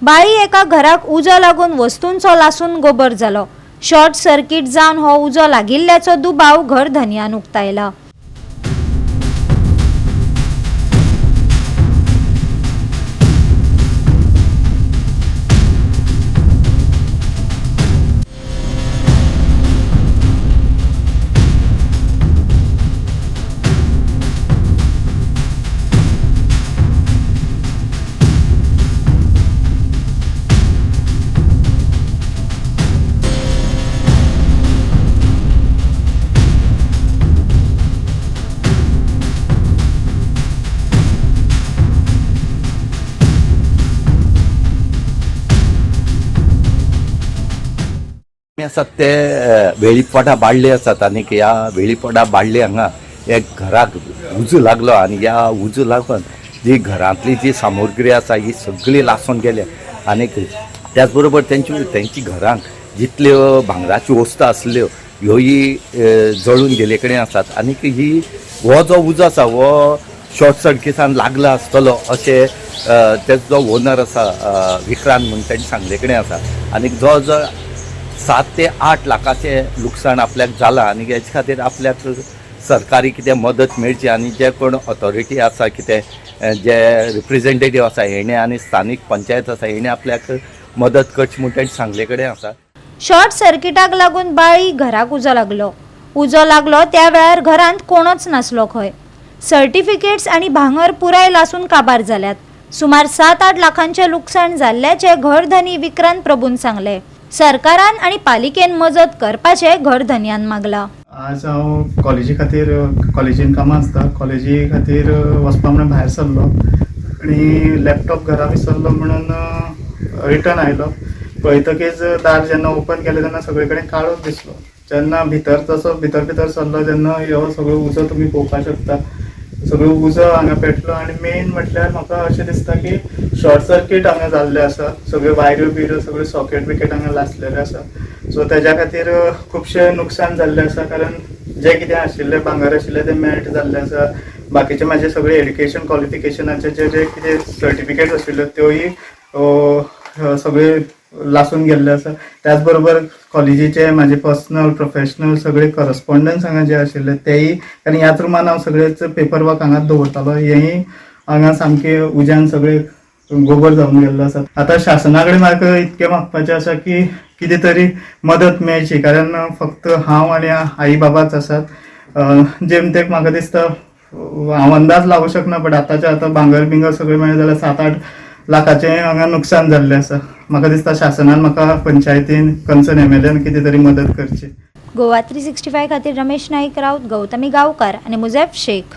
बाळी एका घराक उजो लागून वस्तूंचो लासून गोबर जालो। शॉर्ट सर्किट जावन हो उजो लागिल्ल्याचो दुबाव घर धन्यान उक्तायला। आसात ते वेळीपोटा बाळ्ळे आसात आनी ह्या वेळीपोटा बाळ्ळे हांगा एक घराक उजो लागलो आनी ह्या उजो लागून जी घरांतली जी सामुग्री आसा ही सगळी लासून गेल्या आनी त्याच बरोबर तेंची घरांक जितल्यो भांगराच्यो वस्तू आसल्यो ह्योय जळून गेले कडेन आसात आनी ही हो जो उजो आसा हो शॉर्ट सर्किटान लागला आसतलो अशें तेजो जो ओनर आसा विक्रांत म्हणून ताणें सांगले कडेन आसा आनी जो 7 ते 8 लाखाचे लुकसाण आपल्याक जाला आनी हेचे खातीर आपल्याक सरकारी कितें मदत मेळची आनी जे कोण ऑथॉरिटी आसा कितें जे रिप्रेझेंटेटिव्ह आसा हेणे आनी स्थानीक पंचायत आसा हेणे आपल्याक मदत करची म्हणून ताणें सांगले कडेन आसा। शॉर्ट सर्किटाक लागून बाळी घराक उजो लागलो। उजो लागलो त्या वेळार घरांत कोणच नासलो खंय। सर्टिफिकेट्स आनी भांगर पुराय लासून काबार जाल्यात। सुमार 7-8 लाखांचे लुकसाण जाल्ल्याचे घरधनी विक्रांत प्रभून सांगले। सरकारान आनी पालिकेन मजत करपाचे घरधन्यान मागला। आज हांव कॉलेजी खातीर कॉलेजीन कामां आसता कॉलेजी खातीर वचपा म्हणून भायर सरलो आनी लॅपटॉप घरा विसरलो म्हणून रिटर्न आयलो। पळयतकीच दार जेन्ना ओपन केलें तेन्ना सगळे कडेन काळोख दिसलो। जेन्ना भितर भितर सरलो जेन्ना ह्यो सगळो उजो तुमी पळोवपाक शकता। सगळो उजो हांगा पेटलो आनी मेन म्हटल्यार म्हाका अशें दिसता की शॉर्ट सर्किट हांगा जाल्लें आसा। सगळ्यो वायऱ्यो बिऱ्यो सगळे सॉकेट बिकेट हांगा लासलेले आसा। सो तेज्या खातीर खुबशें नुकसाण जाल्लें आसा कारण जें कितें आशिल्लें भांगर आशिल्लें तें मेल्ट जाल्लें आसा। बाकीचे म्हाजे सगळे एड्युकेशन क्वॉलिफिकेशनाचे जे कितें सर्टिफिकेट आशिल्ल्यो त्योय सगळे लासून गेल्ले आसा। त्याच बरोबर कॉलेजीचे म्हाजे पर्सनल प्रोफेशनल सगळे करस्पॉन्डन्स हांगा जे आशिल्ले तेय कारण ह्याच रुमान हांव सगळेच पेपर वर्क हांगा दवरतालो हेय हांगा सामके उज्यान सगळे गोबर जावन गेल्लो आसा। आतां शासना कडेन म्हाका इतकें मागपाचें आसा की कितें तरी मदत मेळची कारण फक्त हांव आनी आई बाबाच आसात। जेमतेक म्हाका दिसता हांव अंदाज लावूं शकना बट आतां भांगर बिंगर सगळें मेळ्ळें जाल्यार 7-8 लाखाचें हांगा नुकसाण जाल्लें आसा। म्हाका दिसता शासनान म्हाका पंचायतीन कन्सर्न MLAन कितें तरी मदत करची। गोवा 365 खातीर रमेश नाईक राऊत, गौतमी गांवकार आनी मुझेफ शेख।